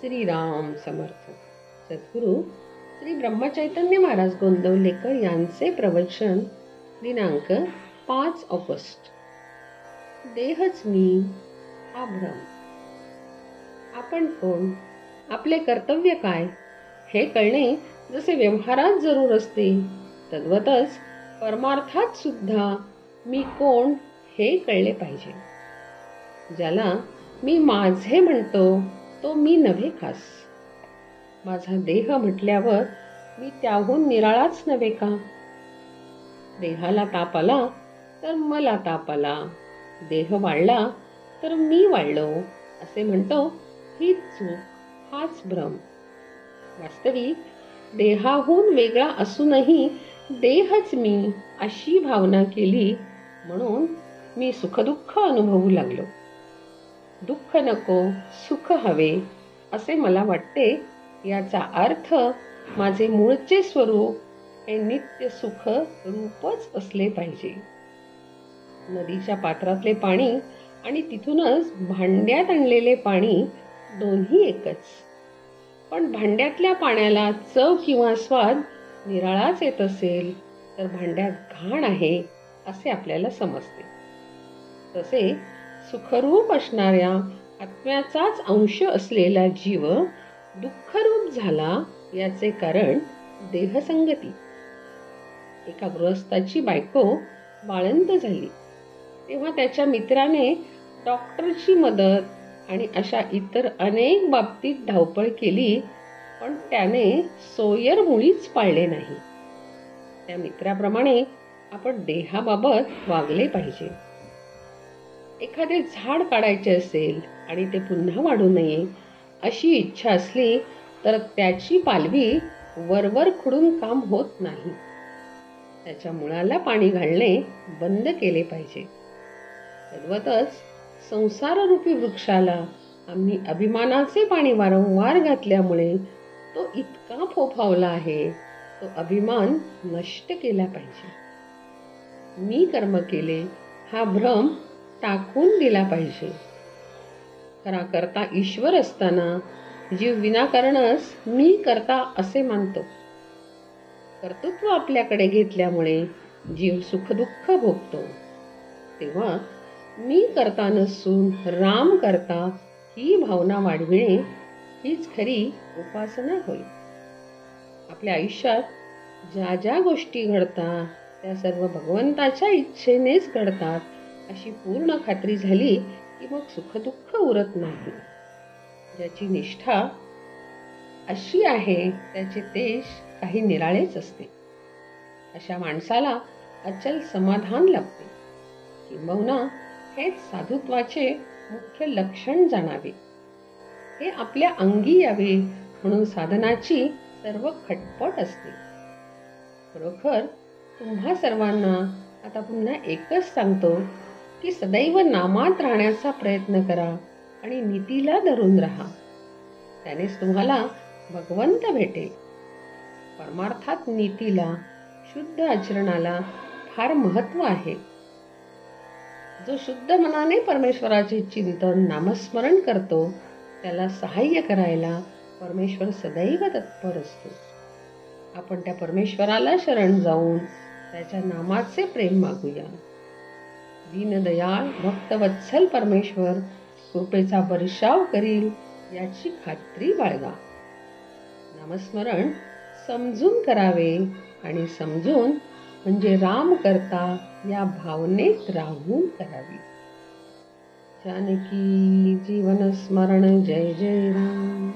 श्रीराम समर्थ. सद्गुरू श्री ब्रह्मचैतन्य महाराज गोंदवलेकर यांचे प्रवचन दिनांक 5 ऑगस्ट. देहच मी हा भ्रम. आपण कोण, आपले कर्तव्य काय हे कळणे जसे व्यवहारात जरूर असते, तद्वतच परमार्थात सुद्धा मी कोण हे कळले पाहिजे. ज्याला मी माझे म्हणतो तो मी नव्हे खास. माझा देह म्हटल्यावर मी त्याहून निराळाच नव्हे का? देहाला ताप आला तर मला ताप आला, देह वाढला तर मी वाढलो असे म्हणतो, हीच चूक, हाच भ्रम. वास्तविक देहाहून वेगळा असूनही देहच मी अशी भावना केली म्हणून मी सुखदुःख अनुभवू लागलो. दुःख नको, सुख हवे असे मला वाटते. याचा अर्थ माझे मूळचे स्वरूप हे नित्य सुख रूपच असले पाहिजे. नदीच्या पात्रातले पाणी आणि तिथूनच भांड्यात आणलेले पाणी दोन्ही एकच. पण भांड्यातल्या पाण्याला चव किंवा स्वाद निराळाच येत असेल तर भांड्यात घाण आहे असे आपल्याला समजते. तसे सुखरूप असणाऱ्या आत्म्याचाच अंश असलेला जीव दुःखरूप झाला याचे कारण देहसंगती. एका गृहस्थाची बायको बाळंत झाली तेव्हा त्याच्या मित्राने डॉक्टरची मदत आणि अशा इतर अनेक बाबतीत धावपळ केली, पण त्याने सोयर मुळीच पाळले नाही. त्या मित्राप्रमाणे आपण देहाबाबत वागले पाहिजे. एखादे झाड काढायचे असेल आणि ते पुन्हा वाढू नये अशी इच्छा असली तर त्याची पालवी वरवर खुडून काम होत नाही. त्याच्या मुळाला पाणी घालणे बंद केले पाहिजे. तद्वतच संसाररूपी वृक्षाला आम्ही अभिमानाचे पाणी वारंवार घातल्यामुळे तो इतका फोफावला आहे. तो अभिमान नष्ट केला पाहिजे. मी कर्म केले हा भ्रम टाकून दिला पाहिजे. खरा करता ईश्वर असताना जीव विनाकारणच मी करता असे मानतो. कर्तृत्व आपल्याकडे घेतल्यामुळे जीव सुखदुःख भोगतो. तेव्हा मी करता नसून राम करता ही भावना वाढविणे हीच खरी उपासना होय. आपल्या आयुष्यात ज्या ज्या गोष्टी घडतात त्या सर्व भगवंताच्या इच्छेनेच घडतात अशी पूर्ण खात्री झाली की मग सुखदुःख उरत नाही. ज्याची निष्ठा अशी आहे त्याचे तेज काही निराळेच असते. अशा माणसाला अचल समाधान लाभते. किंबहुना हेच साधुत्वाचे मुख्य लक्षण जाणावे. हे आपल्या अंगी यावे म्हणून साधनाची सर्व खटपट असते. खरोखर तुम्हा सर्वांना आता पुन्हा एकच सांगतो की सदैव नामात राहण्याचा प्रयत्न करा आणि नीतीला धरून राहा. त्यानेच तुम्हाला भगवंत भेटेल. परमार्थात नीतीला, शुद्ध आचरणाला फार महत्त्व आहे. जो शुद्ध मनाने परमेश्वराचे चिंतन, नामस्मरण करतो त्याला सहाय्य करायला परमेश्वर सदैव तत्पर असतो. आपण त्या परमेश्वराला शरण जाऊन त्याच्या नामाचे प्रेम मागूया. दीनदयाळ भक्तवत्सल परमेश्वर कृपेचा वर्षाव करील याची खात्री बाळगा. नामस्मरण समजून करावे आणि समजून म्हणजे राम करता या भावनेत राहून करावी. जानकी जीवन स्मरण. जय जय राम.